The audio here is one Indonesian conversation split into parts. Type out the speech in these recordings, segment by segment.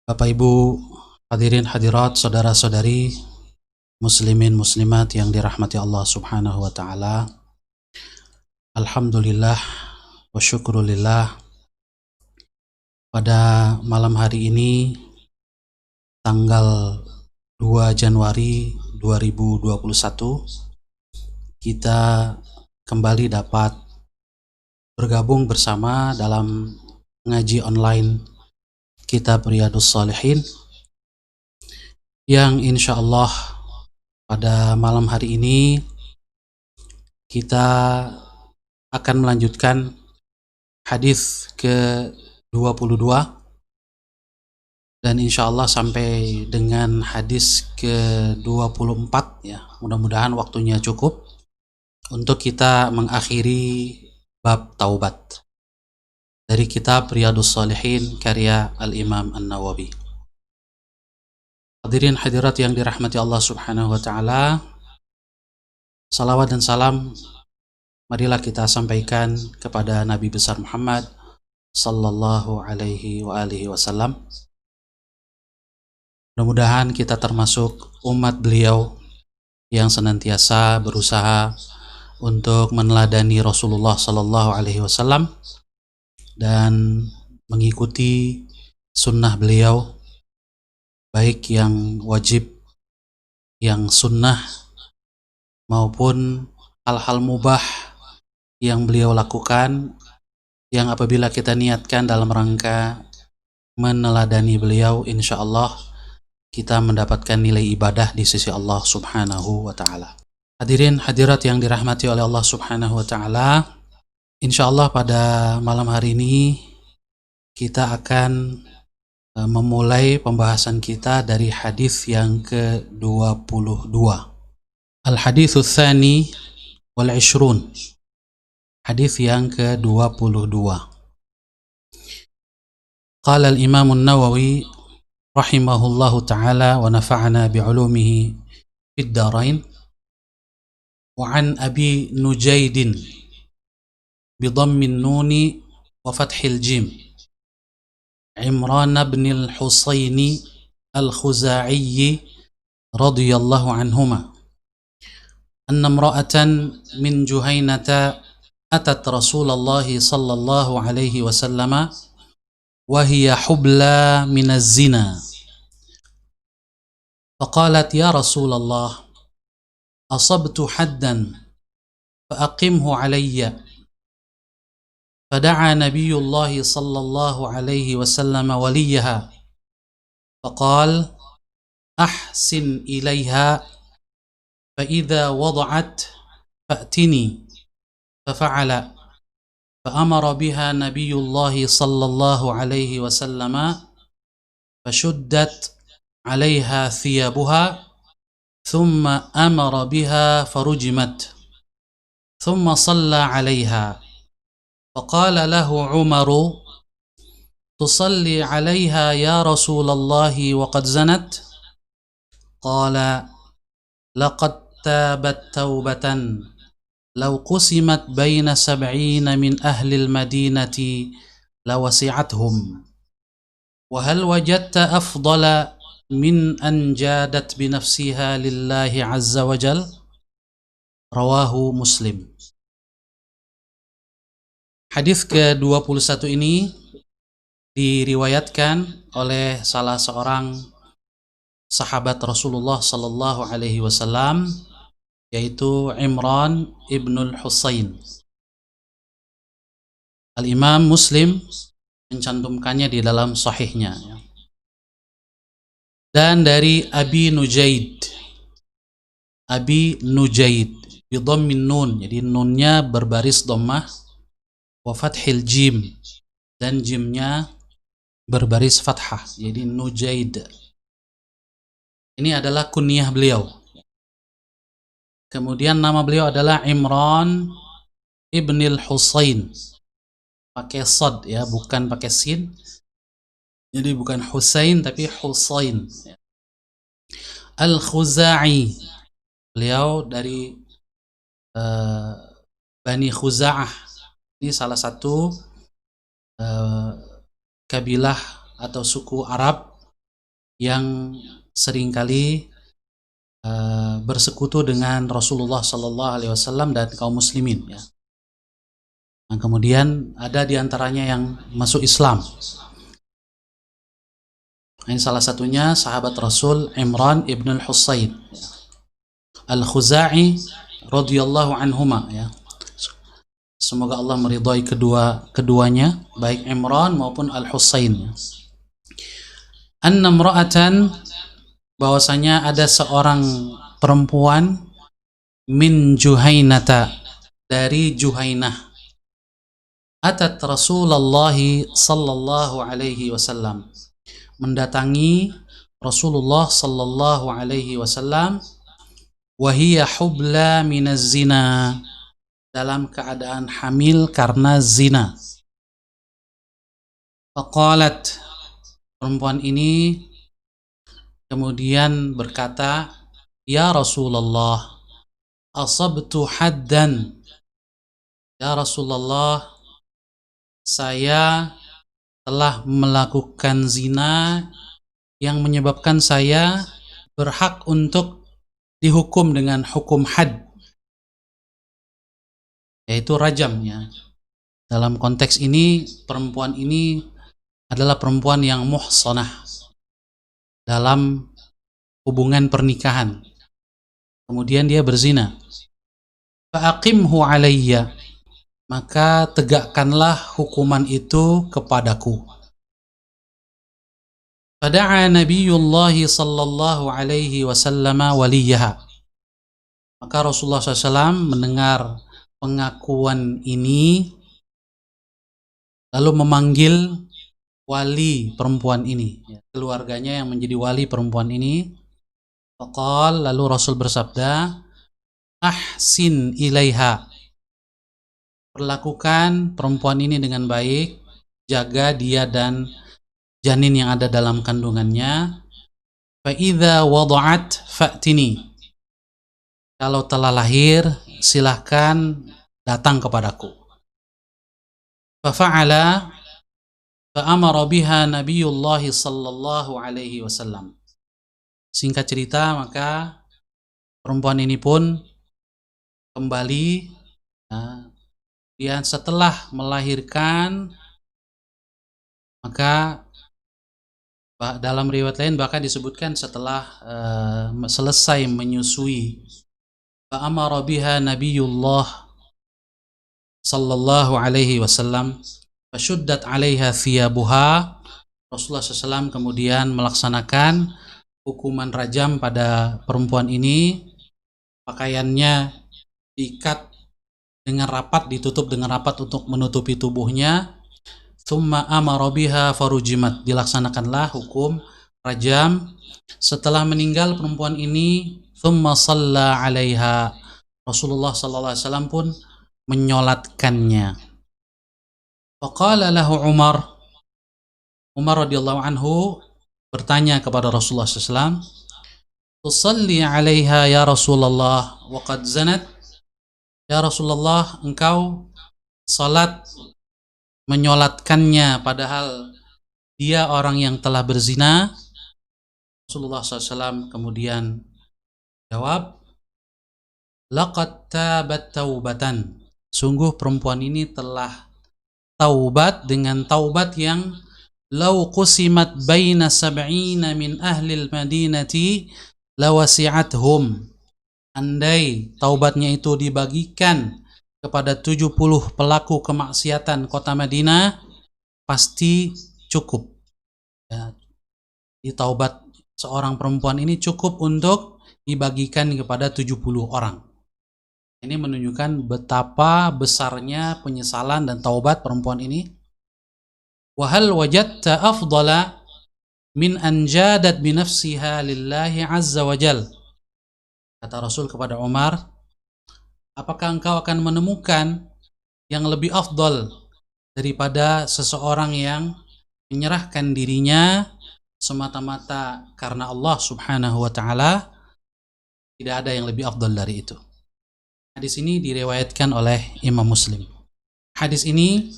Bapak Ibu hadirin hadirat, saudara-saudari muslimin muslimat yang dirahmati Allah Subhanahu wa taala. Alhamdulillah wa syukrulillah, pada malam hari ini tanggal 2 Januari 2021 kita kembali dapat bergabung bersama dalam ngaji online Kitab Riyadhus Shalihin, yang insya Allah pada malam hari ini kita akan melanjutkan hadis ke-22 dan insya Allah sampai dengan hadis ke-24 ya. Mudah-mudahan waktunya cukup untuk kita mengakhiri bab taubat dari kitab Riyadhus Shalihin karya Al-Imam An-Nawawi. Hadirin hadirat yang dirahmati Allah Subhanahu wa taala, salawat dan salam marilah kita sampaikan kepada Nabi besar Muhammad sallallahu alaihi wa alihi wasallam. Mudah-mudahan kita termasuk umat beliau yang senantiasa berusaha untuk meneladani Rasulullah sallallahu alaihi wasallam dan mengikuti sunnah beliau, baik yang wajib, yang sunnah, maupun hal-hal mubah yang beliau lakukan, yang apabila kita niatkan dalam rangka meneladani beliau, insya Allah kita mendapatkan nilai ibadah di sisi Allah Subhanahu wa ta'ala. Hadirin hadirat yang dirahmati oleh Allah Subhanahu wa ta'ala, insya Allah pada malam hari ini kita akan memulai pembahasan kita dari hadis yang ke-22. Al-haditsus tsani wal 'ishrun. Hadis yang ke-22. Qala al-Imam An-Nawawi rahimahullahu taala wa nafa'ana bi'ulumihi fid dharain, wa an Abi Nujaidin bi dhammin nuni wa fathil jim, Imran bin al-Husaini al-Khuzai radhiyallahu anhuma, anna imra'atan min Juhaynata atat Rasulullah sallallahu alaihi wasallam wa hiya hubla min az-zina, faqalat ya Rasulullah asabtu haddan faqimhu alayya. فدعا نبي الله صلى الله عليه وسلم وليها فقال أحسن إليها فإذا وضعت فأتني، ففعل، فأمر بها نبي الله صلى الله عليه وسلم فشدت عليها ثيابها ثم أمر بها فرجمت ثم صلى عليها، فقال له عمر تصلي عليها يا رسول الله وقد زنت؟ قال لقد تابت توبة لو قسمت بين 70 من أهل المدينة لوسعتهم، وهل وجدت أفضل من أن جادت بنفسها لله عز وجل؟ رواه مسلم. Hadis ke-21 ini diriwayatkan oleh salah seorang sahabat Rasulullah sallallahu alaihi wasallam, yaitu Imran ibnul Husain. Al-Imam Muslim mencantumkannya di dalam sahihnya. Dan dari Abi Nujaid. Abi Nujaid bi dhammin nun, jadi nunnya berbaris dhammah, wa fathil jim, dan jimnya berbaris fathah, jadi Nujaid. Ini adalah kunyah beliau. Kemudian nama beliau adalah Imran ibnil Husain, pakai sad ya, bukan pakai sin. Jadi bukan Husain tapi Husain. Al-Khuzai, beliau dari Bani Khuza'ah. Ini salah satu kabilah atau suku Arab yang seringkali bersekutu dengan Rasulullah Sallallahu Alaihi Wasallam dan kaum muslimin, ya. Nah, kemudian ada diantaranya yang masuk Islam. Ini salah satunya sahabat Rasul Imran ibn al-Husayn Al-Khuzai radhiyallahu anhuma, ya. Semoga Allah meridhai keduanya, baik Imran maupun Al-Husayn. Anna imra'atan, bahwasanya ada seorang perempuan min Juhainata, dari Juhainah, atat Rasulullah sallallahu alaihi wasallam, mendatangi Rasulullah sallallahu alaihi wasallam, wahiyya hubla minaz zina, dalam keadaan hamil karena zina. Faqalat, perempuan ini kemudian berkata, ya Rasulullah, asabtu haddan, ya Rasulullah, saya telah melakukan zina yang menyebabkan saya berhak untuk dihukum dengan hukum had, yaitu rajamnya. Dalam konteks ini, perempuan ini adalah perempuan yang muhsanah dalam hubungan pernikahan, kemudian dia berzina. Fa'aqimhu alayya, maka tegakkanlah hukuman itu kepadaku. Fada'a Nabiyullah sallallahu alaihi wasallam waliyaha, maka Rasulullah SAW mendengar pengakuan ini, lalu memanggil wali perempuan ini, keluarganya yang menjadi wali perempuan ini. Faqal, lalu Rasul bersabda, ahsin ilaiha, perlakukan perempuan ini dengan baik, jaga dia dan janin yang ada dalam kandungannya. Fa idza wada'at fa'tini, kalau telah lahir silahkan datang kepadaku. Fa fa'ala fa'amara biha Nabiyullah sallallahu alaihi wasallam. Singkat cerita, maka perempuan ini pun kembali, dan setelah melahirkan, maka dalam riwayat lain bahkan disebutkan setelah selesai menyusui, fa'amara biha Nabiyullah sallallahu alaihi wasallam fashuddat 'alaiha thiyabuha. Rasulullah SAW kemudian melaksanakan hukuman rajam pada perempuan ini. Pakaiannya diikat dengan rapat, ditutup dengan rapat untuk menutupi tubuhnya. Tsumma amara biha farujimat, dilaksanakanlah hukum rajam. Setelah meninggal perempuan ini, tsumma shalla 'alaiha, Rasulullah SAW pun menyolatkannya. Faqala lahu Umar radhiyallahu anhu bertanya kepada Rasulullah SAW, tusalli 'alaiha ya Rasulullah wa qad zanat, ya Rasulullah, engkau salat menyolatkannya padahal dia orang yang telah berzina? Rasulullah SAW kemudian jawab, laqad tabat taubatan, sungguh perempuan ini telah taubat dengan taubat yang law qusimat baina sab'ina min ahlil madinati lawasi'athum, andai taubatnya itu dibagikan kepada 70 pelaku kemaksiatan kota Madinah, pasti cukup, ya. Di taubat seorang perempuan ini cukup untuk dibagikan kepada 70 orang. Ini menunjukkan betapa besarnya penyesalan dan taubat perempuan ini. Wa hal wajadta afdala min an jadat bi nafsiha lillahi azza wa jal, kata Rasul kepada Umar, apakah engkau akan menemukan yang lebih afdal daripada seseorang yang menyerahkan dirinya semata-mata karena Allah Subhanahu wa ta'ala? Tidak ada yang lebih afdal dari itu. Hadis ini diriwayatkan oleh Imam Muslim. Hadis ini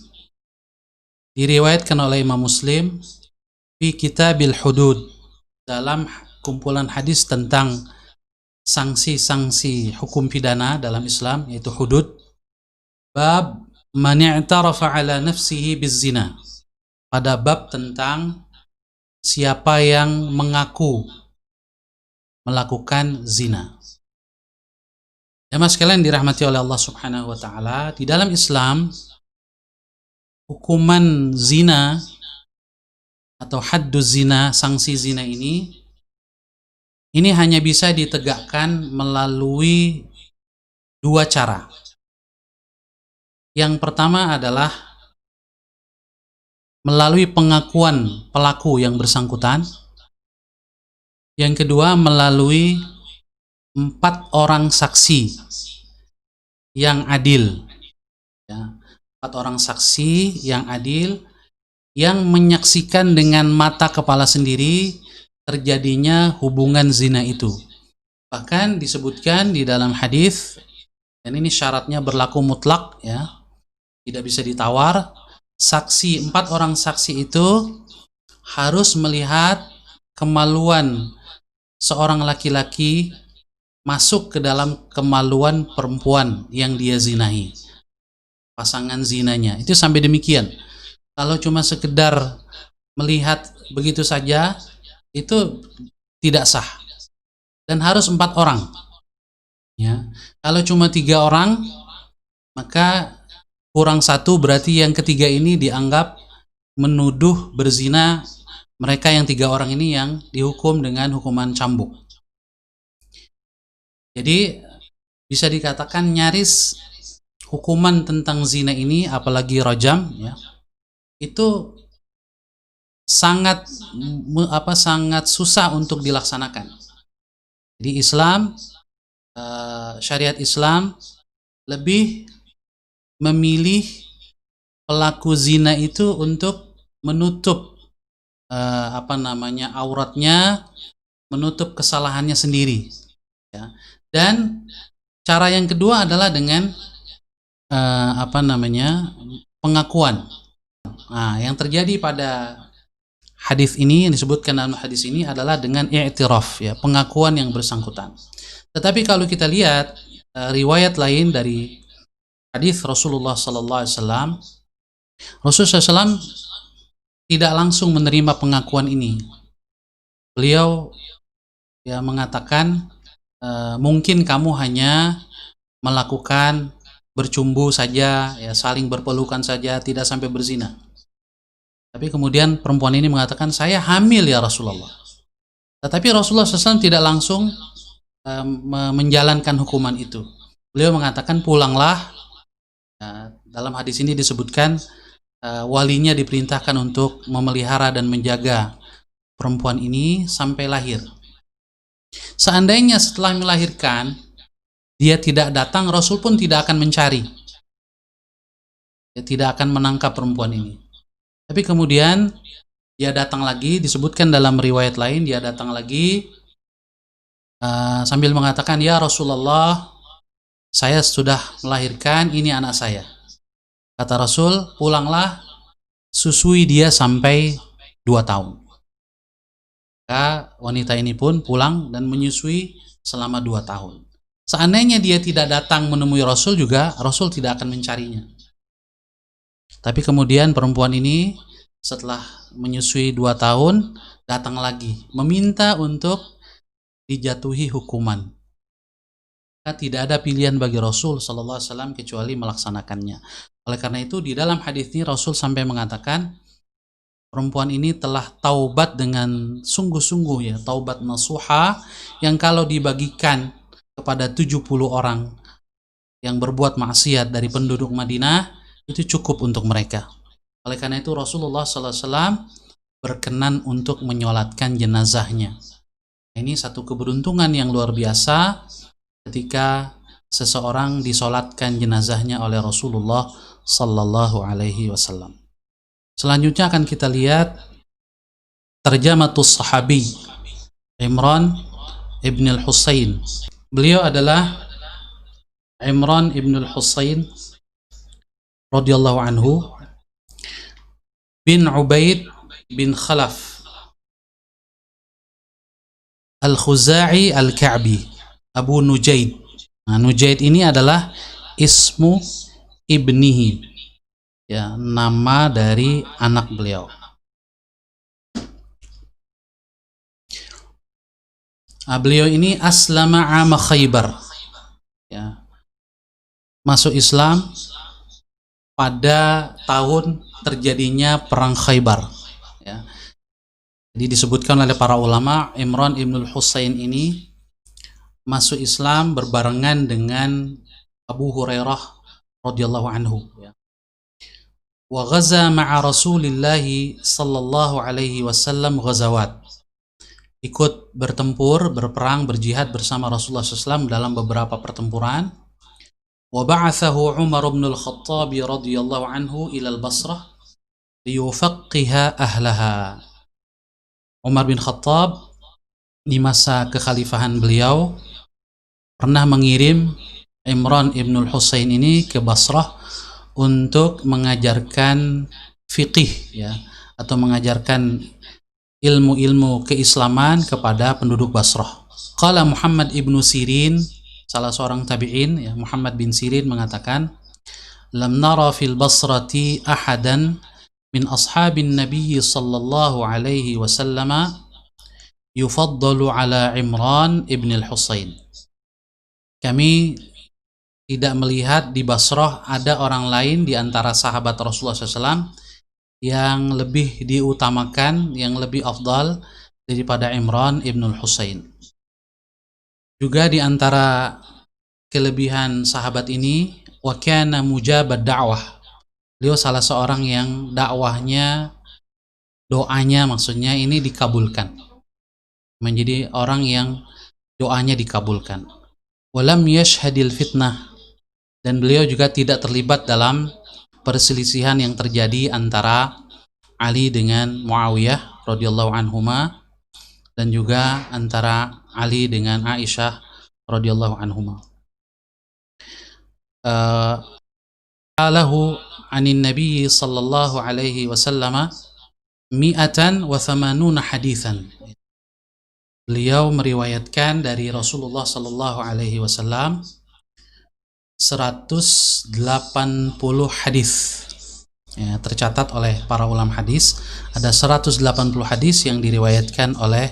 diriwayatkan oleh Imam Muslim fi Kitabil Hudud, dalam kumpulan hadis tentang sanksi-sanksi hukum pidana dalam Islam, yaitu hudud, bab man i'tarafa ala nafsihi bizzina, pada bab tentang siapa yang mengaku melakukan zina. Jamaah sekalian dirahmati oleh Allah Subhanahu wa taala, di dalam Islam hukuman zina atau hadduz zina, sanksi zina ini hanya bisa ditegakkan melalui dua cara. Yang pertama adalah melalui pengakuan pelaku yang bersangkutan. Yang kedua melalui 4 orang saksi yang adil, ya, 4 orang saksi yang adil yang menyaksikan dengan mata kepala sendiri terjadinya hubungan zina itu. Bahkan disebutkan di dalam hadis, dan ini syaratnya berlaku mutlak, ya, tidak bisa ditawar. 4 orang saksi itu harus melihat kemaluan seorang laki-laki masuk ke dalam kemaluan perempuan yang dia zinahi, pasangan zinanya. Itu sampai demikian. Kalau cuma sekedar melihat begitu saja, itu tidak sah. Dan harus 4 orang. Ya. Kalau cuma 3 orang, maka kurang 1, berarti yang ketiga ini dianggap menuduh berzina mereka yang 3 orang ini, yang dihukum dengan hukuman cambuk. Jadi bisa dikatakan nyaris hukuman tentang zina ini, apalagi rajam, ya, itu sangat susah untuk dilaksanakan. Di Islam, syariat Islam lebih memilih pelaku zina itu untuk menutup auratnya, menutup kesalahannya sendiri, ya. Dan cara yang kedua adalah dengan pengakuan. Nah, yang terjadi pada hadis ini, yang disebutkan dalam hadis ini adalah dengan i'tiraf, ya, pengakuan yang bersangkutan. Tetapi kalau kita lihat riwayat lain dari hadis Rasulullah sallallahu alaihi wasallam, Rasulullah SAW tidak langsung menerima pengakuan ini. Beliau, ya, mengatakan, mungkin kamu hanya melakukan bercumbu saja, ya, saling berpelukan saja, tidak sampai berzina. Tapi kemudian perempuan ini mengatakan, saya hamil ya Rasulullah. Tetapi Rasulullah SAW tidak langsung menjalankan hukuman itu. Beliau mengatakan, pulanglah. Dalam hadis ini disebutkan walinya diperintahkan untuk memelihara dan menjaga perempuan ini sampai lahir. Seandainya setelah melahirkan dia tidak datang, Rasul pun tidak akan mencari, dia tidak akan menangkap perempuan ini. Tapi kemudian dia datang lagi, disebutkan dalam riwayat lain, dia datang lagi sambil mengatakan, ya Rasulullah, saya sudah melahirkan, ini anak saya. Kata Rasul, pulanglah, susui dia sampai 2 tahun. Maka wanita ini pun pulang dan menyusui selama 2 tahun. Seandainya dia tidak datang menemui Rasul juga, Rasul tidak akan mencarinya. Tapi kemudian perempuan ini setelah menyusui 2 tahun, datang lagi, meminta untuk dijatuhi hukuman. Maka tidak ada pilihan bagi Rasul sallallahu alaihi wasallam kecuali melaksanakannya. Oleh karena itu, di dalam hadis ini Rasul sampai mengatakan, perempuan ini telah taubat dengan sungguh-sungguh, ya, taubat nasuha, yang kalau dibagikan kepada 70 orang yang berbuat maksiat dari penduduk Madinah, itu cukup untuk mereka. Oleh karena itu Rasulullah SAW berkenan untuk menyolatkan jenazahnya. Ini satu keberuntungan yang luar biasa ketika seseorang disolatkan jenazahnya oleh Rasulullah Sallallahu Alaihi Wasallam. Selanjutnya akan kita lihat tarjamatus sahabi Imran ibn al-Husain. Beliau adalah Imran ibn al-Husain radhiyallahu anhu bin Ubaid bin Khalaf Al-Khuza'i Al-Ka'bi, Abu Nujaid. Nah, Nujaid ini adalah ismu ibnihi, ya, nama dari anak beliau. Beliau ini aslama 'ama Khaybar, ya, masuk Islam pada tahun terjadinya perang Khaybar, ya. Jadi disebutkan oleh para ulama, Imran ibnul Husain ini masuk Islam berbarengan dengan Abu Hurairah radhiyallahu anhu, ya. Wa ghaza ma'a Rasulillah sallallahu alaihi wasallam ghazawat. Ikut bertempur, berperang, berjihad bersama Rasulullah SAW dalam beberapa pertempuran. Wa ba'athahu Umar bin Al-Khattab radhiyallahu anhu ila al-Basrah liyufaqqiha ahlaha. Umar bin Khattab di masa kekhalifahan beliau pernah mengirim Imran ibn Husain ini ke Basrah untuk mengajarkan fiqih, ya, atau mengajarkan ilmu-ilmu keislaman kepada penduduk Basrah. Qala Muhammad ibnu Sirin, salah seorang tabi'in, ya, Muhammad bin Sirin mengatakan, lam nara fil Basrati ahadan min ashabin Nabi sallallahu alaihi wasallam yufaddalu ala Imran ibn al-Husain. Kami tidak melihat di Basrah ada orang lain di antara sahabat Rasulullah SAW yang lebih diutamakan, yang lebih afdal daripada Imran ibn al-Husain. Juga di antara kelebihan sahabat ini, wa kana mujabad da'wah. Beliau salah seorang yang dakwahnya, doanya maksudnya ini dikabulkan. Menjadi orang yang doanya dikabulkan. Walam yashhadil fitnah, dan beliau juga tidak terlibat dalam perselisihan yang terjadi antara Ali dengan Muawiyah radhiyallahu anhuma, dan juga antara Ali dengan Aisyah radhiyallahu anhuma. Alahu anin Nabi sallallahu alaihi wasallam 180 haditsan. Beliau meriwayatkan dari Rasulullah sallallahu alaihi wasallam 180 hadis. Ya, tercatat oleh para ulama hadis ada 180 hadis yang diriwayatkan oleh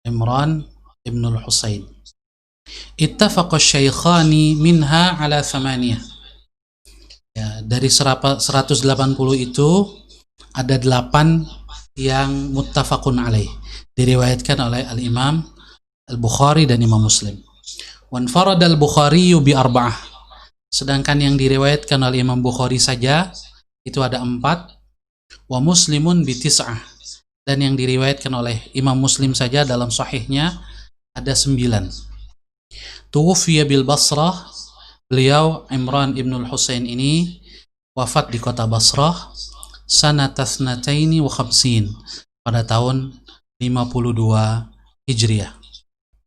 Imran ibn al-Husain. Ittafaqa syaikhani minha ala thamaniyah. Ya, dari 180 itu ada 8 yang muttafaqun alaih, diriwayatkan oleh al-Imam Al-Bukhari dan Imam Muslim. Wanfarad al-Bukhari bi arba'ah. Sedangkan yang diriwayatkan oleh Imam Bukhari saja itu ada 4. Wa Muslimun bi tis'ah. Dan yang diriwayatkan oleh Imam Muslim saja dalam sahihnya ada 9. Tuwfiya bil Basrah. Beliau Imran ibn al-Husain ini wafat di kota Basrah sanata 52 pada tahun 52 Hijriah.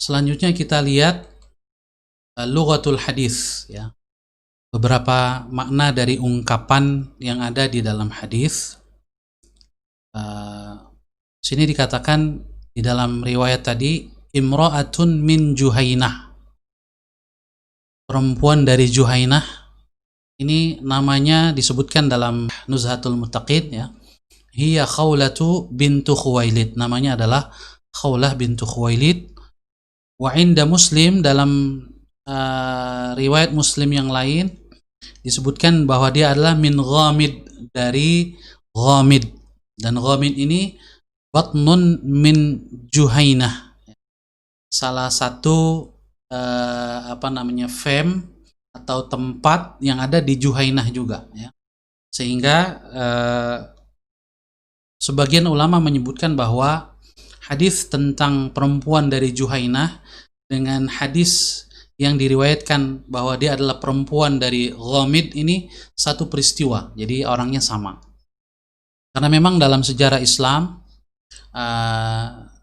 Selanjutnya kita lihat lughatul hadis, ya. Beberapa makna dari ungkapan yang ada di dalam hadis. Sini dikatakan di dalam riwayat tadi, imra'atun min Juhainah, perempuan dari Juhainah. Ini namanya disebutkan dalam Nuzhatul Muttaqin, ya. Hiya Khawlatu bintu Khuwailid, namanya adalah Khawlah bintu Khuwailid. Wa inda Muslim, dalam riwayat Muslim yang lain disebutkan bahwa dia adalah min Ghamid, dari Ghamid, dan Ghamid ini batnun min Juhainah, salah satu fem atau tempat yang ada di Juhainah juga, ya. Sehingga sebagian ulama menyebutkan bahwa hadis tentang perempuan dari Juhainah dengan hadis yang diriwayatkan bahwa dia adalah perempuan dari Ghamid ini satu peristiwa, jadi orangnya sama. Karena memang dalam sejarah Islam,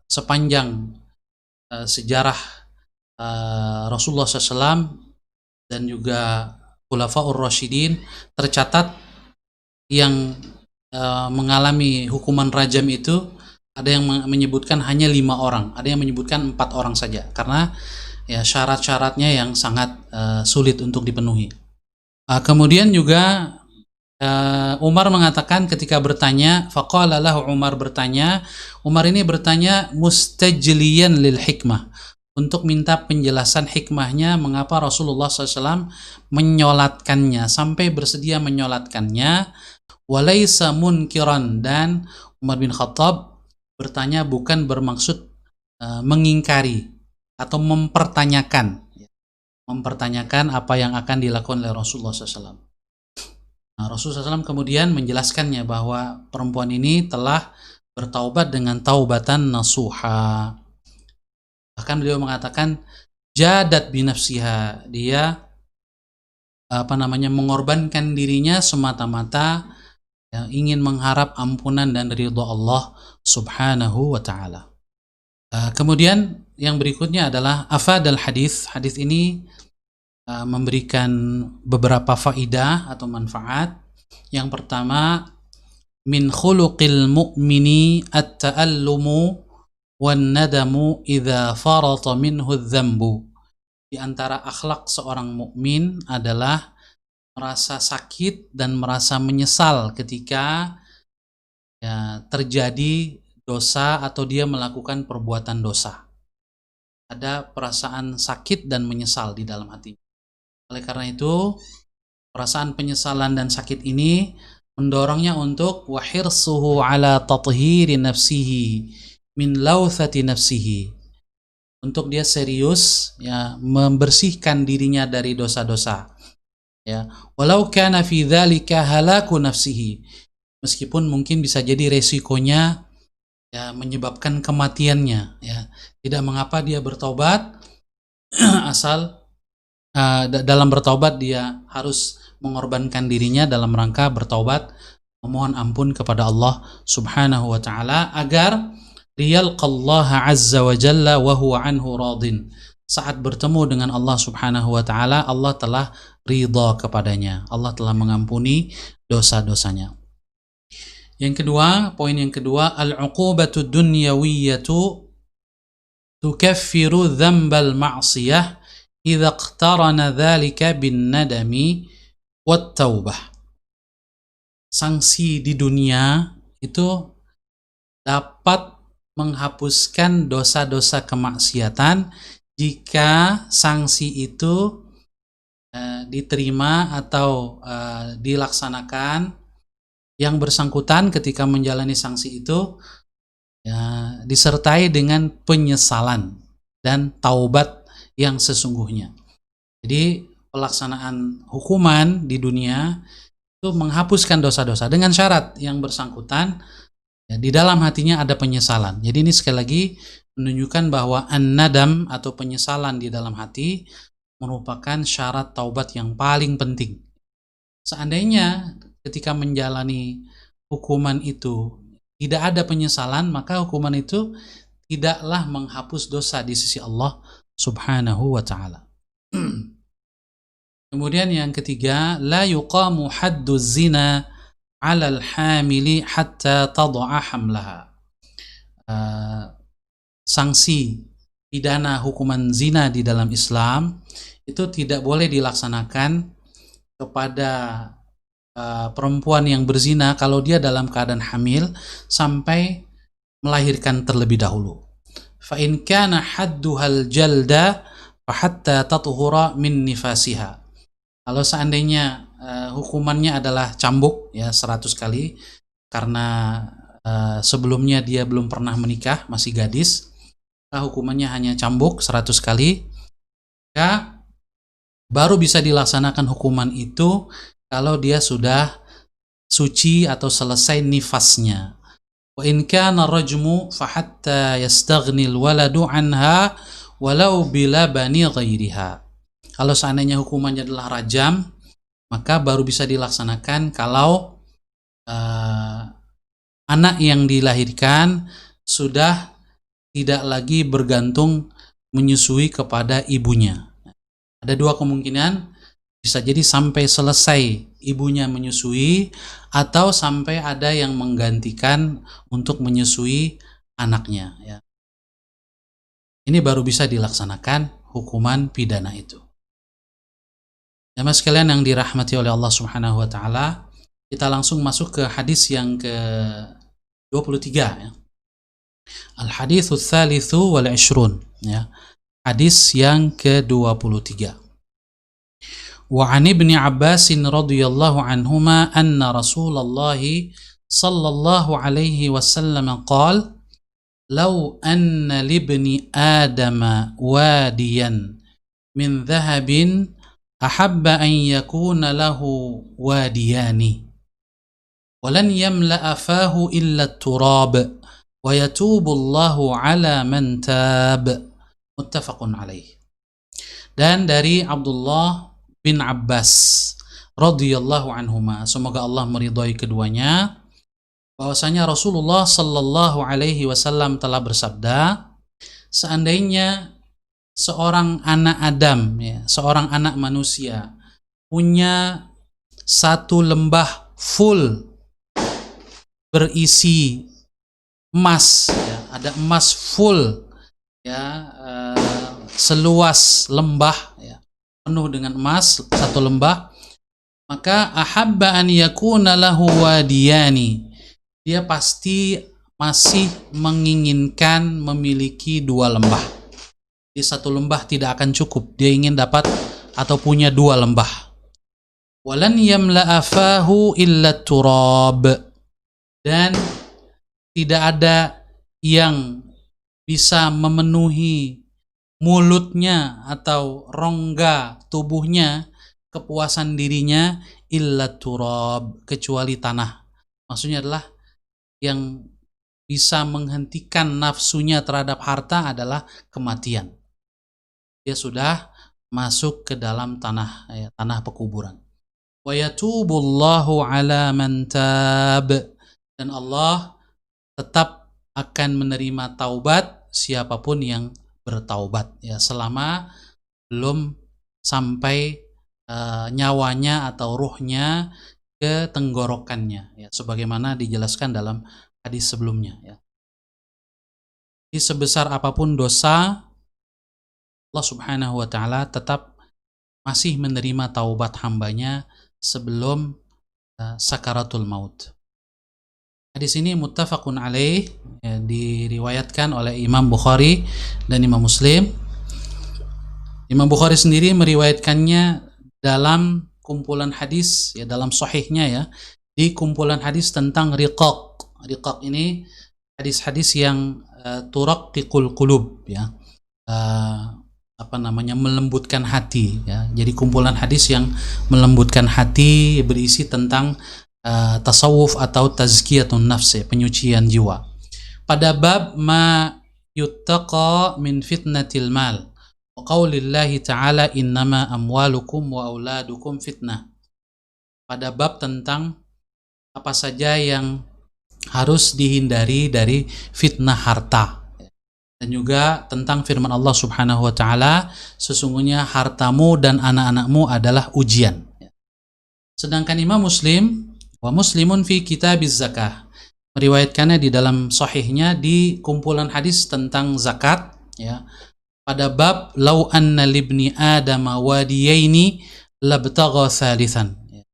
sepanjang sejarah Rasulullah SAW dan juga Khulafaur Rasyidin, tercatat yang mengalami hukuman rajam itu Ada yang menyebutkan hanya 5 orang, ada yang menyebutkan 4 orang saja, karena ya syarat-syaratnya yang sangat sulit untuk dipenuhi. Kemudian juga Umar mengatakan ketika bertanya, faqala lahu, Umar ini bertanya mustajliyan lil hikmah, untuk minta penjelasan hikmahnya mengapa Rasulullah SAW menyolatkannya, sampai bersedia menyolatkannya, walaysa munkiran, dan Umar bin Khattab bertanya bukan bermaksud mengingkari atau mempertanyakan apa yang akan dilakukan oleh Rasulullah SAW. Nah, Rasulullah SAW kemudian menjelaskannya bahwa perempuan ini telah bertaubat dengan taubatan nasuha. Bahkan beliau mengatakan jadat binafsiha, dia mengorbankan dirinya semata-mata yang ingin mengharap ampunan dan ridha Allah Subhanahu wa taala. Kemudian yang berikutnya adalah afadal hadis. Hadis ini memberikan beberapa faidah atau manfaat. Yang pertama, min khuluqil mu'mini at-ta'allumu wan nadamu idza farata minhu dzambu. Di antara akhlak seorang mukmin adalah merasa sakit dan merasa menyesal ketika terjadi dosa atau dia melakukan perbuatan dosa. Ada perasaan sakit dan menyesal di dalam hatinya. Oleh karena itu, perasaan penyesalan dan sakit ini mendorongnya untuk wahirsuhu ala tathhiri nafsihi min lauthati nafsihi, untuk dia serius membersihkan dirinya dari dosa-dosa, walau kana fi dzalika halaku nafsihi, meskipun mungkin bisa jadi resikonya menyebabkan kematiannya, tidak mengapa dia bertobat, asal dalam bertobat dia harus mengorbankan dirinya dalam rangka bertobat, memohon ampun kepada Allah Subhanahu wa taala, agar liyalqallaha azza wa jalla wa huwa anhu radin. Saat bertemu dengan Allah Subhanahu wa taala, Allah telah ridha kepadanya, Allah telah mengampuni dosa-dosanya. Yang kedua, poin yang kedua, al-uqubatu dunyawiyyatu tukaffiru dzambal ma'siyah idza iqtarana dzalika bin nadami wat taubah. Sanksi di dunia itu dapat menghapuskan dosa-dosa kemaksiatan jika sanksi itu diterima atau dilaksanakan yang bersangkutan ketika menjalani sanksi itu disertai dengan penyesalan dan taubat yang sesungguhnya. Jadi pelaksanaan hukuman di dunia itu menghapuskan dosa-dosa dengan syarat yang bersangkutan di dalam hatinya ada penyesalan. Jadi ini sekali lagi menunjukkan bahwa an-nadam atau penyesalan di dalam hati merupakan syarat taubat yang paling penting. Seandainya ketika menjalani hukuman itu tidak ada penyesalan, maka hukuman itu tidaklah menghapus dosa di sisi Allah Subhanahu wa ta'ala. Kemudian yang ketiga, la yuqamu haddu zina 'ala al-hamili hatta tad'a hamlaha. Sanksi pidana hukuman zina di dalam Islam itu tidak boleh dilaksanakan kepada perempuan yang berzina kalau dia dalam keadaan hamil sampai melahirkan terlebih dahulu. Fa in kana hadduhal jalda fa hatta tathura min nifasiha. Kalau seandainya hukumannya adalah cambuk 100 kali karena sebelumnya dia belum pernah menikah, masih gadis, hukumannya hanya cambuk 100 kali, maka baru bisa dilaksanakan hukuman itu kalau dia sudah suci atau selesai nifasnya. Wa in kana rajmu fa hatta yastaghnil waladu anha walau bila bani ghairiha. Kalau seandainya hukumannya adalah rajam, maka baru bisa dilaksanakan kalau anak yang dilahirkan sudah tidak lagi bergantung menyusui kepada ibunya. Ada dua kemungkinan, bisa jadi sampai selesai ibunya menyusui atau sampai ada yang menggantikan untuk menyusui anaknya ya. Ini baru bisa dilaksanakan hukuman pidana itu. Jamaah sekalian yang dirahmati oleh Allah Subhanahu wa taala, kita langsung masuk ke hadis yang ke-23 ya. Al-haditsus tsalitsu wal 'ishrun ya. Hadis yang ke-23. Wa 'an Ibnu Abbas radhiyallahu anhuma anna Rasulullah sallallahu alaihi wasallam qala law anna libni adama wadiyan min dhahabin ahabba an yakuna lahu wadiyani walan yamla'a fahu illa turab wa yatubu Allahu ala man tab. Muttafaqun alaih. Dan dari Abdullah bin Abbas radhiyallahu anhuma, semoga Allah meridhai keduanya, bahwasanya Rasulullah sallallahu alaihi wasallam telah bersabda, seandainya seorang anak Adam ya, seorang anak manusia punya satu lembah full berisi emas ya, ada emas full ya, seluas lembah ya, penuh dengan emas satu lembah, maka ahabba an yakuna lahu wadiyani, dia pasti masih menginginkan memiliki dua lembah. Di satu lembah tidak akan cukup, dia ingin dapat atau punya dua lembah. Walan yamla'a fahu illa turab, dan tidak ada yang bisa memenuhi mulutnya atau rongga tubuhnya, kepuasan dirinya, illa turab, kecuali tanah. Maksudnya adalah yang bisa menghentikan nafsunya terhadap harta adalah kematian. Dia sudah masuk ke dalam tanah ya, tanah pekuburan. Wa yatubullahu ala man tab, dan Allah tetap akan menerima taubat siapapun yang bertaubat ya, selama belum sampai nyawanya atau ruhnya ke tenggorokannya ya, sebagaimana dijelaskan dalam hadis sebelumnya ya. Jadi sebesar apapun dosa, Allah Subhanahu wa taala tetap masih menerima taubat hambanya sebelum sakaratul maut. Hadis ini muttafaqun alaih ya, diriwayatkan oleh Imam Bukhari dan Imam Muslim. Imam Bukhari sendiri meriwayatkannya dalam kumpulan hadis ya, dalam sahihnya ya, di kumpulan hadis tentang riqaq. Riqaq ini hadis-hadis yang turaqqiqul qulub ya, melembutkan hati ya. Jadi kumpulan hadis yang melembutkan hati, berisi tentang tasawuf atau tazkiyatun nafs, penyucian jiwa. Pada bab ma yuttaqa min fitnatil mal wa qaulillahi ta'ala innama amwalukum wa auladukum fitnah. Pada bab tentang apa saja yang harus dihindari dari fitnah harta, dan juga tentang firman Allah Subhanahu wa taala, sesungguhnya hartamu dan anak-anakmu adalah ujian. Sedangkan Imam Muslim wa Muslimun fi kitabiz zakah meriwayatkannya di dalam sahihnya di kumpulan hadis tentang zakat ya, pada bab lau anna libni adama wadiyaini labtagha thalithan ya.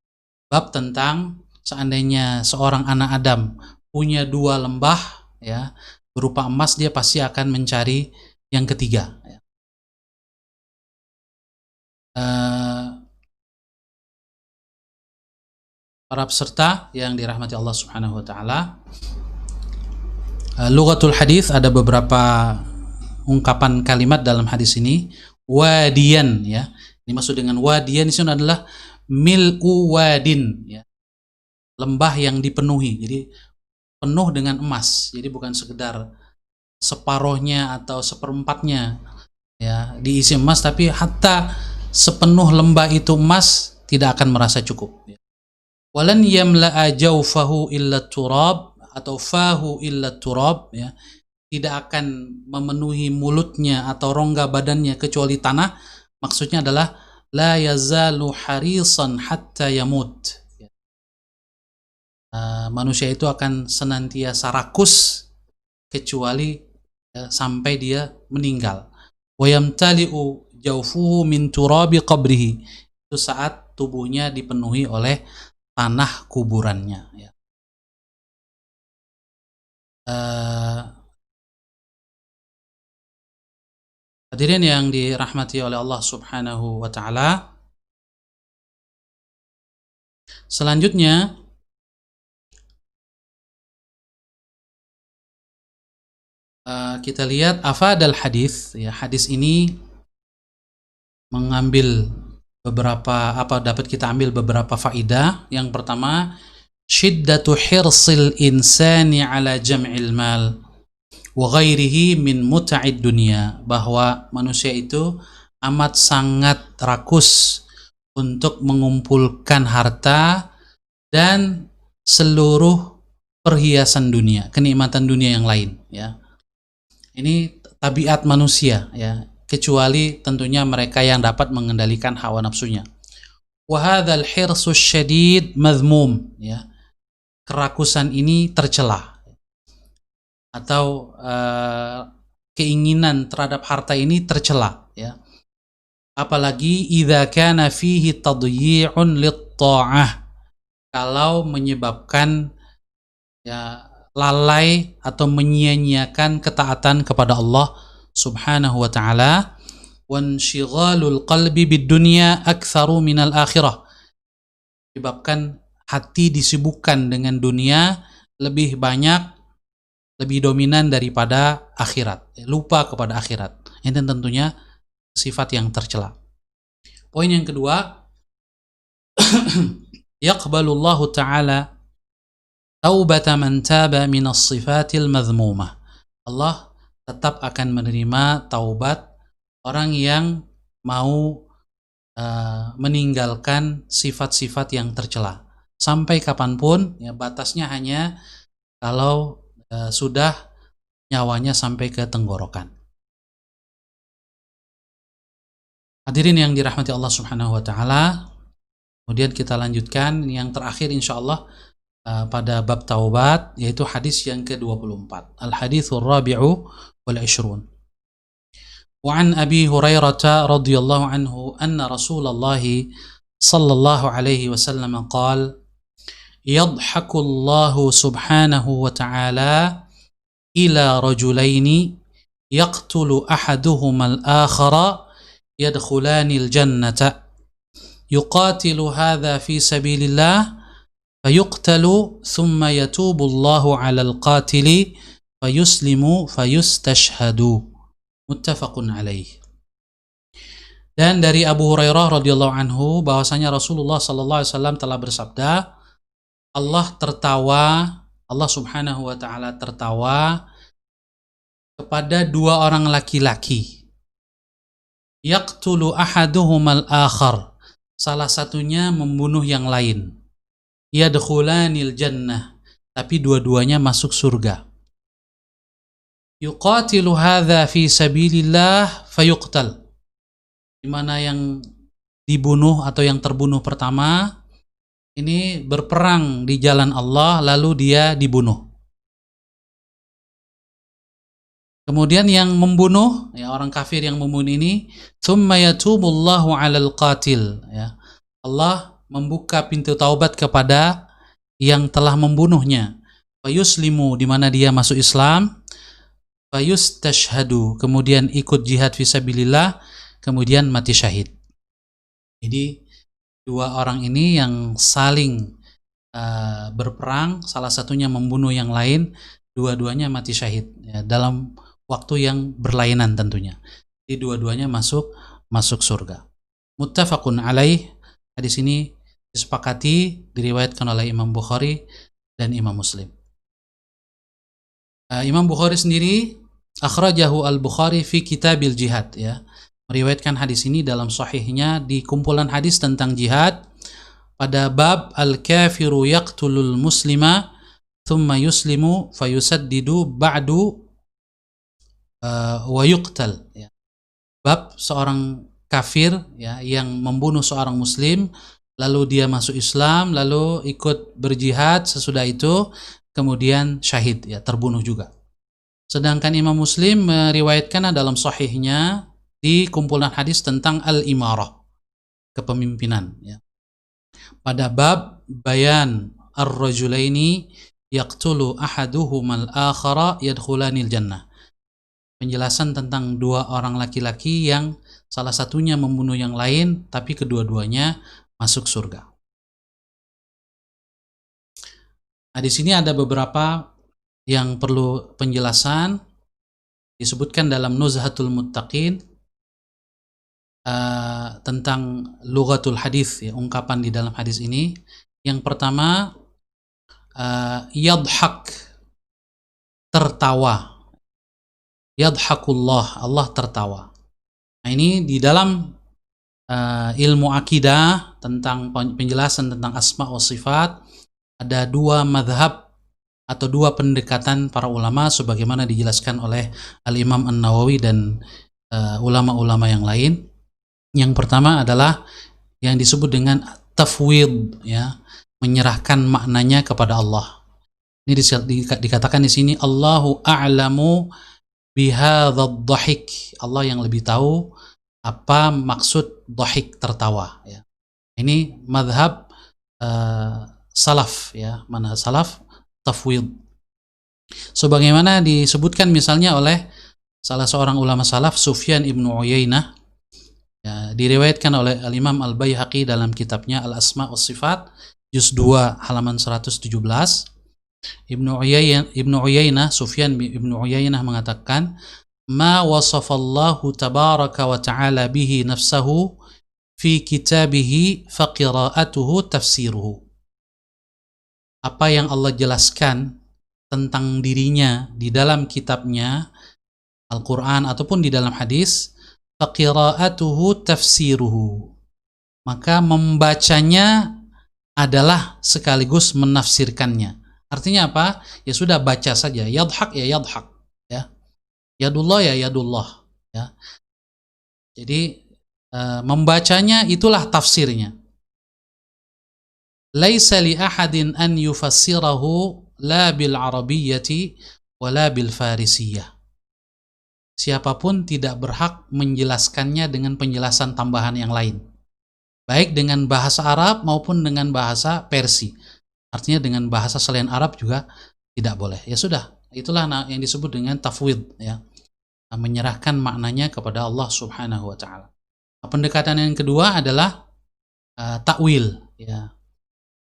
Bab tentang seandainya seorang anak Adam punya dua lembah ya berupa emas, dia pasti akan mencari yang ketiga ya. Para peserta yang dirahmati Allah Subhanahu wa taala, lughatul hadis, ada beberapa ungkapan kalimat dalam hadis ini. Wadiyan ya, dimaksud dengan wadiyan itu adalah mil'u wadin ya, lembah yang dipenuhi, jadi penuh dengan emas, jadi bukan sekedar separuhnya atau seperempatnya ya diisi emas, tapi hatta sepenuh lembah itu emas tidak akan merasa cukup ya. Walan yamla'a jawfahu illa turab, atau fahu illa turab ya, tidak akan memenuhi mulutnya atau rongga badannya kecuali tanah. Maksudnya adalah la yazalu harisan hatta yamut ya. Manusia itu akan senantiasa rakus kecuali sampai dia meninggal. Wa yamtali'u jawfuhu min turabi qabrihi, itu saat tubuhnya dipenuhi oleh tanah kuburannya, ya. Hadirin yang dirahmati oleh Allah Subhanahu wa taala, selanjutnya kita lihat afadal hadis, ya. Hadis ini mengambil beberapa dapat kita ambil beberapa faidah. Yang pertama, syiddatu hirsil insani ala jam'il mal wa ghairihi min muta'id dunia, bahwa manusia itu amat sangat rakus untuk mengumpulkan harta dan seluruh perhiasan dunia, kenikmatan dunia yang lain, ya. Ini tabiat manusia, ya, kecuali tentunya mereka yang dapat mengendalikan hawa nafsunya. Wa hadzal hirsus syadid madhmum, ya. Kerakusan ini tercela, atau keinginan terhadap harta ini tercela, ya. Apalagi idza kana fihi tadyi'un lit-tha'ah, kalau menyebabkan, ya, lalai atau menyia-nyiakan ketaatan kepada Allah Subhanahu wa taala. Wanshighalul qalbi bid-dunya aktsaru minal akhirah, menyebabkan hati disibukkan dengan dunia lebih banyak, lebih dominan daripada akhirat, lupa kepada akhirat. Ini tentunya sifat yang tercela. Poin yang kedua, yaqbalullahu ta'ala taubata man taba minas sifatil madhmumah. Allah tetap akan menerima taubat orang yang mau meninggalkan sifat-sifat yang tercela. Sampai kapanpun, ya, batasnya hanya kalau sudah nyawanya sampai ke tenggorokan. Hadirin yang dirahmati Allah Subhanahu wa taala, kemudian kita lanjutkan yang terakhir insyaallah pada bab taubat, yaitu hadis yang ke-24. Al-hadithur rabi'u wal 'ishrun. Wa an Abi Hurairah radhiyallahu anhu anna Rasulullah sallallahu alaihi wasallam qala yadhaku Allah subhanahu wa ta'ala ila rajulaini yaqtulu ahaduhuma al-akhara yadkhulanil jannata yuqatilu hadha fi sabilillah fayuqtalu thumma yatubu Allahu 'alal qatili fayuslimu fayustashhadu. Muttafaqun alaih. Dan dari Abu Hurairah radhiyallahu anhu bahwasanya Rasulullah sallallahu alaihi wasallam telah bersabda, Allah Subhanahu wa taala tertawa kepada dua orang laki-laki. Yaqtulu ahaduhumal akhar, salah satunya membunuh yang lain. Yadkhulanil jannah, tapi dua-duanya masuk surga. Yuqatilu hadza fi sabilillah fayuqtal, di mana yang dibunuh atau yang terbunuh pertama ini berperang di jalan Allah lalu dia dibunuh. Kemudian yang membunuh, ya, orang kafir yang membunuh ini, tsumma yatubullahu 'alal qatil, ya. Allah membuka pintu taubat kepada yang telah membunuhnya. Fayuslimu, di mana dia masuk Islam. Fayustashhadu, kemudian ikut jihad fisabilillah, kemudian mati syahid. Jadi dua orang ini yang saling berperang, salah satunya membunuh yang lain, dua-duanya mati syahid, ya, dalam waktu yang berlainan tentunya. Jadi dua-duanya masuk surga. Muttafaqun alaih. Hadis ini disepakati, diriwayatkan oleh Imam Bukhari dan Imam Muslim. Imam Bukhari sendiri akhrajahu al-Bukhari fi kitabil jihad, ya, meriwayatkan hadis ini dalam sahihnya di kumpulan hadis tentang jihad pada bab al-kafiru yaqtulul muslima thumma yuslimu fayusaddidu ba'du wa yuqtal, ya. Bab seorang kafir, ya, yang membunuh seorang muslim lalu dia masuk Islam lalu ikut berjihad, sesudah itu kemudian syahid, ya, terbunuh juga. Sedangkan Imam Muslim meriwayatkan dalam sahihnya di kumpulan hadis tentang al-imarah, kepemimpinan, ya. Pada bab bayan ar-rajulaini yaqtulu ahaduhumal akhara yadkhulanil jannah. Penjelasan tentang dua orang laki-laki yang salah satunya membunuh yang lain tapi kedua-duanya masuk surga. Nah, di sini ada beberapa yang perlu penjelasan. Disebutkan dalam Nuzhatul Muttaqin tentang lughatul hadis, ya, ungkapan di dalam hadis ini. Yang pertama, yadhak, tertawa. Yadhakullah, Allah tertawa. Nah, ini di dalam ilmu akidah tentang penjelasan tentang asma wa sifat ada dua madhab atau dua pendekatan para ulama sebagaimana dijelaskan oleh Al-Imam An-Nawawi dan ulama-ulama yang lain. Yang pertama adalah yang disebut dengan tafwid, ya, menyerahkan maknanya kepada Allah. Ini dikatakan di sini Allahu a'lamu bihadzal dhahik. Allah yang lebih tahu apa maksud dhahik, tertawa, ya. Ini madhab salaf, ya, manhaj salaf tafwid. Sebagaimana disebutkan misalnya oleh salah seorang ulama salaf, Sufyan ibnu Uyainah, ya, diriwayatkan oleh Al-Imam Al-Baihaqi dalam kitabnya Al-Asma' was Sifat juz 2 halaman 117. Ibnu Uyainah, Sufyan ibnu Uyainah mengatakan, ma wasafallahu tabaraka wa ta'ala bihi nafsahu fi kitabihi faqira'atuhu tafsiruhu. Apa yang Allah jelaskan tentang dirinya di dalam kitabnya Al-Quran ataupun di dalam hadis, faqira'atuhu tafsiruhu, maka membacanya adalah sekaligus menafsirkannya. Artinya apa? Ya sudah, baca saja. Yadhak ya yadhak, ya. Yadullah ya yadullah, ya. Jadi membacanya itulah tafsirnya. Laisa li ahadin an yufassirahu la bil arabiyyati wala bil farisiyah. Siapapun tidak berhak menjelaskannya dengan penjelasan tambahan yang lain, baik dengan bahasa Arab maupun dengan bahasa Persia. Artinya dengan bahasa selain Arab juga tidak boleh. Ya sudah, itulah yang disebut dengan tafwid, ya, menyerahkan maknanya kepada Allah Subhanahu wa taala. Pendekatan yang kedua adalah takwil, ya.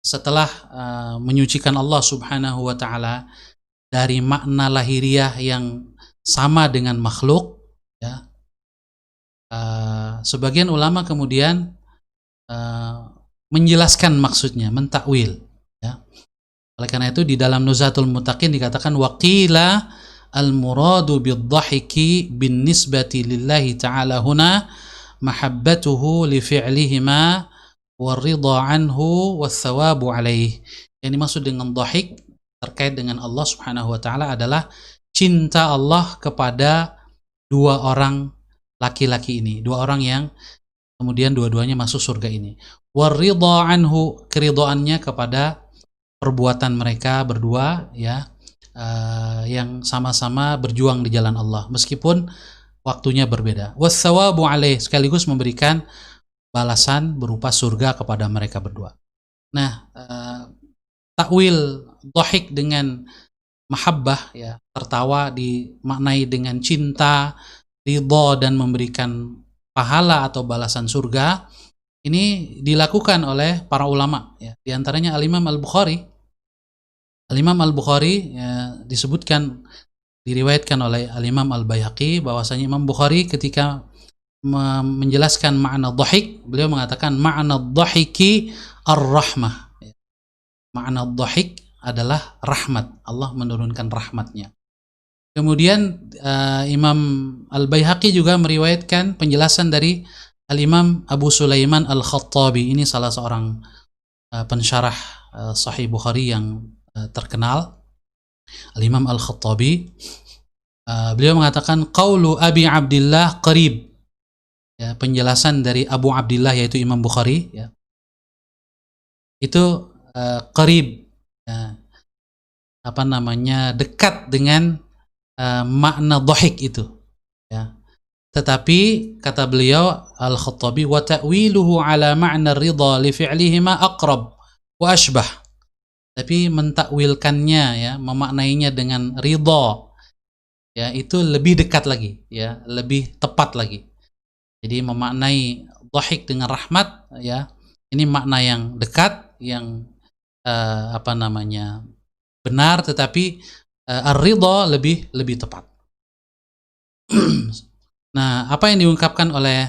Setelah menyucikan Allah Subhanahu wa taala dari makna lahiriah yang sama dengan makhluk, ya, sebagian ulama kemudian menjelaskan maksudnya, mentakwil, ya. Oleh karena itu di dalam Nuzhatul Muttaqin dikatakan waqila al-muradu bid-dhahiki bin nisbati lillahi ta'ala huna mahabbatuhu li fi'lihima waridha anhu wathawabu alaih. Yang dimaksud dengan dhahik terkait dengan Allah Subhanahu wa taala adalah cinta Allah kepada dua orang laki-laki ini, dua orang yang kemudian dua-duanya masuk surga ini. Waridha anhu, keridhaannya kepada perbuatan mereka berdua, ya, yang sama-sama berjuang di jalan Allah meskipun waktunya berbeda. Wathawabu alaih, sekaligus memberikan balasan berupa surga kepada mereka berdua. Nah, takwil dhahik dengan mahabbah, ya, tertawa, dimaknai dengan cinta, ridha, dan memberikan pahala atau balasan surga. Ini dilakukan oleh para ulama, ya. Di antaranya Al-Imam Al-Bukhari. Al-Imam Al-Bukhari, ya, disebutkan, diriwayatkan oleh Al-Imam Al-Baihaqi bahwasanya Imam Bukhari ketika menjelaskan makna dhahik, beliau mengatakan makna dhahiki ar-rahmah. Makna dhahik adalah rahmat, Allah menurunkan rahmatnya. Kemudian Imam Al-Baihaqi juga meriwayatkan penjelasan dari Al-Imam Abu Sulaiman Al-Khattabi. Ini salah seorang pensyarah Sahih Bukhari yang terkenal, Al-Imam Al-Khattabi. Beliau mengatakan qaulu Abi Abdillah qarib, ya, penjelasan dari Abu Abdillah yaitu Imam Bukhari, ya, itu qarib, ya, dekat dengan makna dhahik itu, ya. Tetapi kata beliau Al-Khattabi, wa ta'wiluhu ala ma'na ridha li fi'lihima aqrab wa ashbah. Tapi mentakwilkannya, ya, memaknainya dengan ridha, ya, itu lebih dekat lagi, ya, lebih tepat lagi. Jadi memaknai dhahik dengan rahmat, ya, ini makna yang dekat, yang benar, tetapi ar-ridha lebih tepat. Nah, apa yang diungkapkan oleh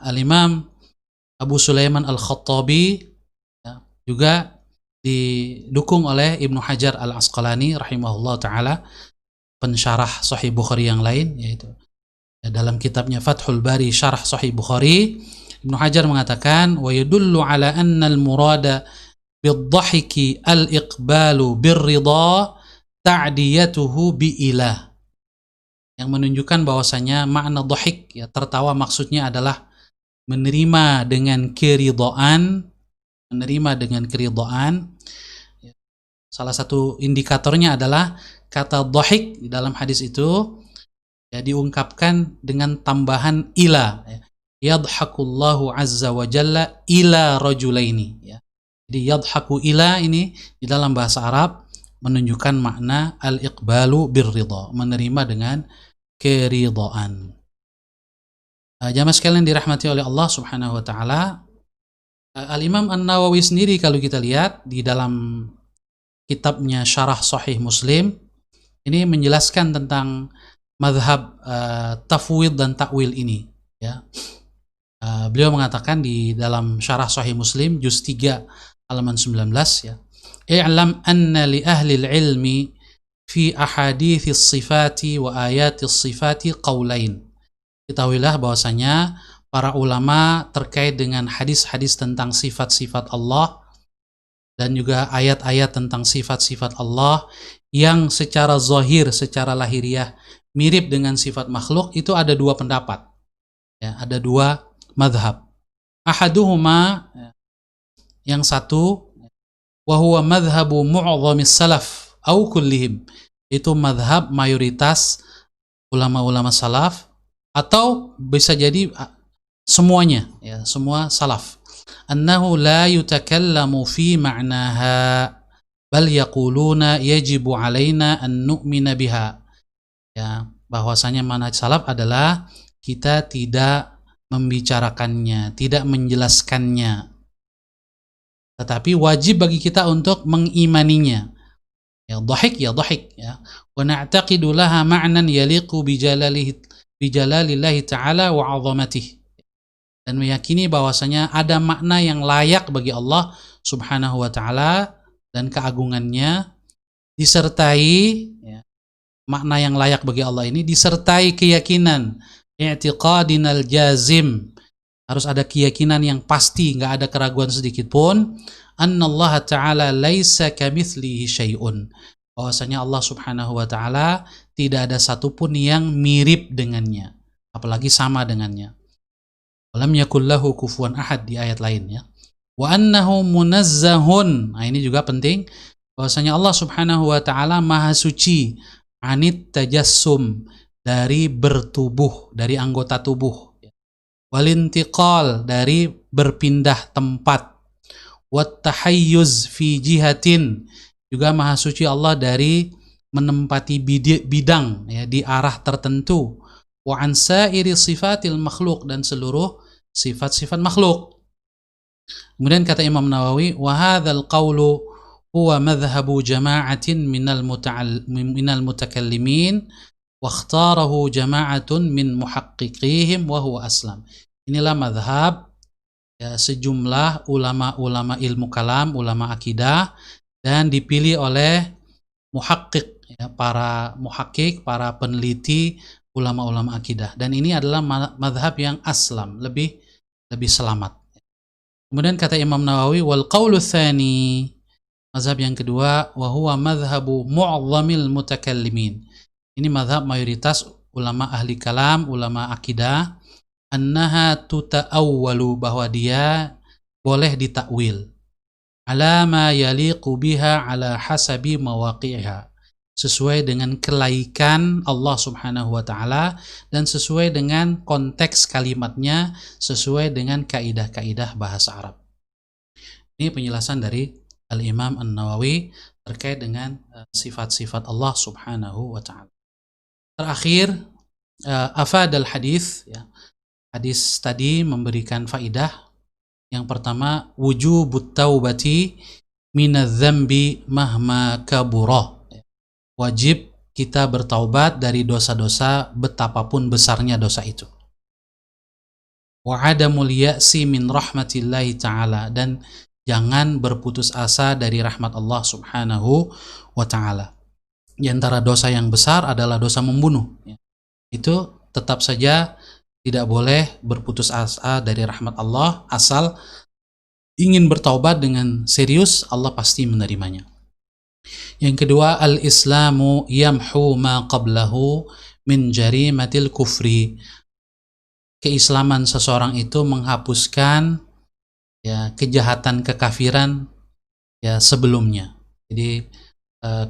Al-Imam Abu Sulaiman Al-Khattabi, ya, juga didukung oleh Ibnu Hajar Al-Asqalani rahimahullah ta'ala, pensyarah Sahih Bukhari yang lain, yaitu dalam kitabnya Fathul Bari Syarah Sahih Bukhari, Ibnu Hajar mengatakan, wa yadullu ala anna al-murada bid-dhahiki al-iqbalu bir-ridha ta'diyatuhu bi-ilah, yang menunjukkan bahwasanya makna dhahik, ya, tertawa, maksudnya adalah menerima dengan keridhaan, Salah satu indikatornya adalah kata dhahik di dalam hadis itu, ya, diungkapkan dengan tambahan ila, ya. Yadhakullahu azza wa jalla ila rajulaini, ya. Jadi yadhaku ila ini di dalam bahasa Arab menunjukkan makna al-iqbalu birridha, menerima dengan keridhaan. Jamaah sekalian dirahmati oleh Allah Subhanahu wa taala, Al-Imam An-Nawawi sendiri kalau kita lihat di dalam kitabnya Syarah Sahih Muslim, ini menjelaskan tentang mazhab tafwid dan takwil ini, ya. Beliau mengatakan di dalam Syarah Sahih Muslim juz 3 halaman 19, ya, i'lam anna li ahli ilmi fi ahadithis sifati wa ayatis sifati qaulain. Ketahuilah bahwasanya para ulama terkait dengan hadis-hadis tentang sifat-sifat Allah dan juga ayat-ayat tentang sifat-sifat Allah yang secara zahir, secara lahiriah mirip dengan sifat makhluk, itu ada dua pendapat, ya, ada dua madhab. Ahaduhuma, yang satu, wa huwa madhabu mu'adhamis salaf au kullihim, itu madhab mayoritas ulama-ulama salaf, atau bisa jadi semuanya, ya, semua salaf. Annahu la yutakallamu fi ma'naha bal yaquluna yajibu alaina an nu'mina biha, ya, bahwasanya manhaj salaf adalah kita tidak membicarakannya, tidak menjelaskannya, tetapi wajib bagi kita untuk mengimaninya. Ya dhahik, ya dhahik, ya. Wa na'taqidu laha ma'nan yaliqu bi jalalillahi ta'ala wa 'azamatihi. Dan meyakini bahwasanya ada makna yang layak bagi Allah Subhanahu wa taala dan keagungannya, disertai, ya, makna yang layak bagi Allah ini disertai keyakinan, i'tiqadinal jazim, harus ada keyakinan yang pasti, nggak ada keraguan sedikit pun, annallaha ta'ala laisa kamitslihi syai'un, bahwasanya Allah Subhanahu wa taala tidak ada satupun yang mirip dengannya, apalagi sama dengannya. Walam yakul lahu kufuwan ahad di ayat lain, ya. Wa annahu munazzahun, nah ini juga penting, bahwasanya Allah Subhanahu wa taala maha suci, anit tajassum, dari bertubuh, dari anggota tubuh, walintiqal, dari berpindah tempat, wattahayyuz fi jihatin, juga maha suci Allah dari menempati bidang, ya, di arah tertentu, wa an sairi sifatil makhluk, dan seluruh sifat-sifat makhluk. Kemudian kata Imam Nawawi, wa hadzal qawlu huwa madhhabu jama'atin minal mutakallimin wa ikhtarahu jama'atun min muhaqqiqihim wa huwa aslam. Inilah madhab, ya, sejumlah ulama-ulama ilmu kalam, ulama akidah, dan dipilih oleh muhaqqiq, ya, para muhaqqiq, para peneliti, ulama-ulama akidah. Dan ini adalah madhab yang aslam, lebih selamat. Kemudian kata Imam Nawawi, wal qawlu tsani, mazhab yang kedua, wa huwa madhhabu mu'azzamil mutakallimin. Ini madhab mayoritas ulama ahli kalam, ulama akidah, annaha tuta'awwalu, bahwa dia boleh ditakwil, ala ma yaliqu biha ala hasabi mawaqi'iha, sesuai dengan kelaikan Allah Subhanahu wa taala dan sesuai dengan konteks kalimatnya, sesuai dengan kaidah-kaidah bahasa Arab. Ini penjelasan dari Al-Imam An-Nawawi terkait dengan sifat-sifat Allah Subhanahu wa taala. Terakhir, afadal hadis, ya. Hadis tadi memberikan faidah. Yang pertama, wujubut taubati minadz-dzambi mahma kabura. Wajib kita bertaubat dari dosa-dosa betapapun besarnya dosa itu. Wa adamul ya'si min rahmatillahi ta'ala, dan jangan berputus asa dari rahmat Allah Subhanahu wa ta'ala. Di antara dosa yang besar adalah dosa membunuh. Itu tetap saja tidak boleh berputus asa dari rahmat Allah, asal ingin bertaubat dengan serius, Allah pasti menerimanya. Yang kedua, al-islamu yamhu ma qablahu min jarimatil kufri. Keislaman seseorang itu menghapuskan ya kejahatan kekafiran ya sebelumnya. Jadi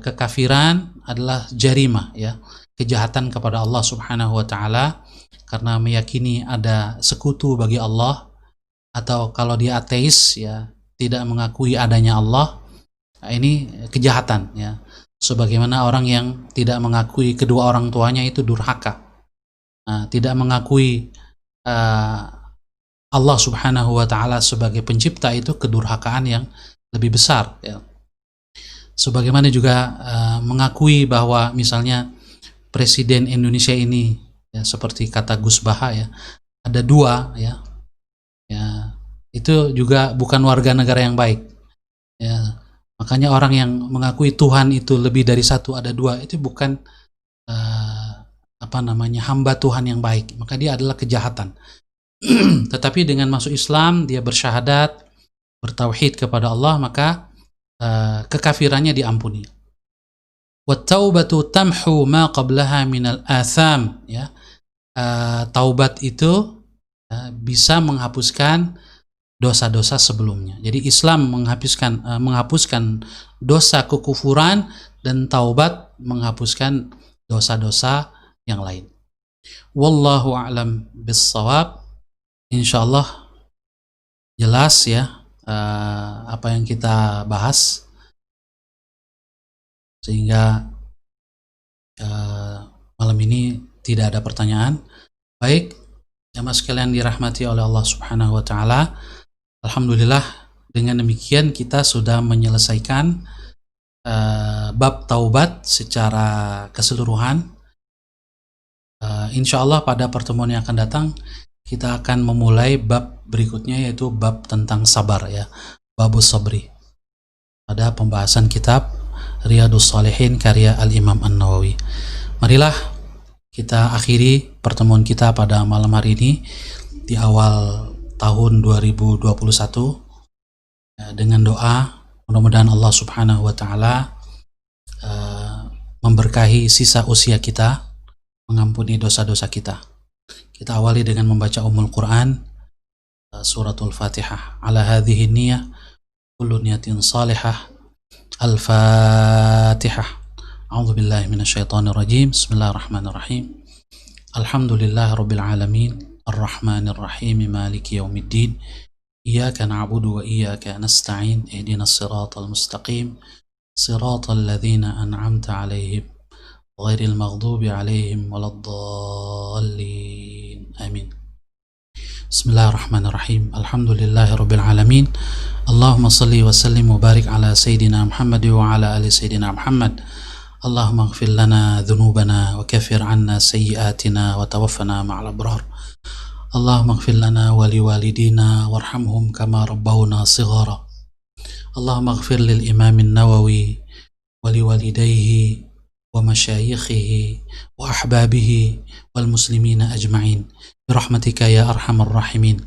kekafiran adalah jarimah, ya, kejahatan kepada Allah Subhanahu wa taala karena meyakini ada sekutu bagi Allah, atau kalau dia ateis, ya, tidak mengakui adanya Allah. Nah, ini kejahatan, ya. Sebagaimana orang yang tidak mengakui kedua orang tuanya itu durhaka. Nah, tidak mengakui Allah Subhanahu wa taala sebagai pencipta itu kedurhakaan yang lebih besar, ya. Sebagaimana juga mengakui bahwa misalnya Presiden Indonesia ini, ya, seperti kata Gus Baha, ya, ada dua, ya, itu juga bukan warga negara yang baik, ya. Makanya orang yang mengakui Tuhan itu lebih dari satu, ada dua, itu bukan hamba Tuhan yang baik, maka dia adalah kejahatan. Tetapi dengan masuk Islam, dia bersyahadat, bertauhid kepada Allah, maka kekafirannya diampuni. Wat-taubatu tamhu ma qablaha minal atham, ya. Taubat itu bisa menghapuskan dosa-dosa sebelumnya. Jadi Islam menghapuskan dosa kekufuran, dan taubat menghapuskan dosa-dosa yang lain. Wallahu a'lam bis-shawab. Insyaallah jelas, ya, apa yang kita bahas, sehingga malam ini tidak ada pertanyaan. Baik, jamaah sekalian dirahmati oleh Allah Subhanahu wa taala. Alhamdulillah, dengan demikian kita sudah menyelesaikan bab taubat secara keseluruhan. Insyaallah pada pertemuan yang akan datang kita akan memulai bab berikutnya, yaitu bab tentang sabar, ya, babus sabri, pada pembahasan kitab Riyadhus Shalihin karya Al-Imam An-Nawawi. Marilah kita akhiri pertemuan kita pada malam hari ini di awal tahun 2021 dengan doa, mudah-mudahan Allah Subhanahu wa taala memberkahi sisa usia kita, mengampuni dosa-dosa kita. Kita awali dengan membaca Ummul Quran, suratul Fatihah. Ala hadhihi niyyah kullu niyatin salihah. Al-Fatihah. A'udzu billahi minasyaitonir rajim. Bismillahirrahmanirrahim. Alhamdulillahirabbil alamin. Ar-Rahmanir Rahim. Maliki yaumiddin. Iyyaka na'budu wa iyyaka nasta'in. Ihdinas siratal mustaqim. Siratal ladzina an'amta 'alaihim ghairil maghdubi 'alaihim waladdallin. Amin. Bismillahirrahmanirrahim. Alhamdulillahirabbil alamin. Allahumma salli wa sallim wa barik ala sayyidina Muhammad wa ala ali sayyidina Muhammad. Allahumma ighfir lana dhunubana wa kaffir 'anna sayyi'atina wa tawaffana ma'al abrar. Allahumma ighfir lana wa liwalidina warhamhum kama rabbawna shighara. Allahumma ighfir lil Imam An-Nawawi wa liwalidayhi wa masyayikhihi wa ahbabihi wal muslimina ajma'in birahmatika ya arhamar rahimin.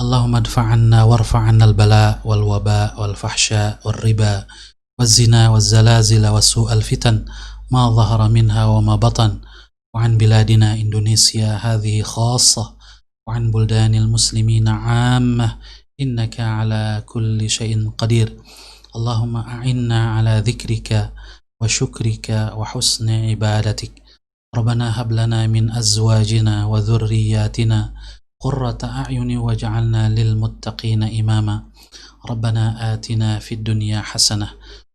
Allahumma adfa'anna warfa'anna al-bala' wal waba' wal fahsya' wal riba wal zina wal zalazila wal su'al fitan ma zahara minha wa ma batan wa an biladina Indonesia hadhihi khassa wa an buldanil muslimina 'ammah innaka ala kulli syai'in qadir. Allahumma a'inna ala dhikrika وشكرك وحسن عبادتك. ربنا هب لنا من أزواجنا وذرياتنا قرة أعين واجعلنا للمتقين إماما. ربنا آتنا في الدنيا حسنة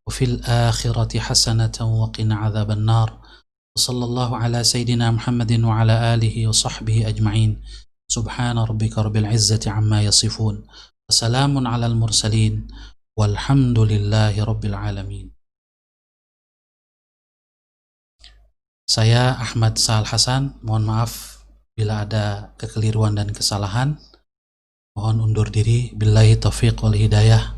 وفي الآخرة حسنة وقنا عذاب النار. وصلى الله على سيدنا محمد وعلى آله وصحبه أجمعين. سبحان ربك رب العزة عما يصفون وسلام على المرسلين والحمد لله رب العالمين. Saya Ahmad Sahal Hasan, mohon maaf bila ada kekeliruan dan kesalahan. Mohon undur diri. Billahi taufiq wal hidayah.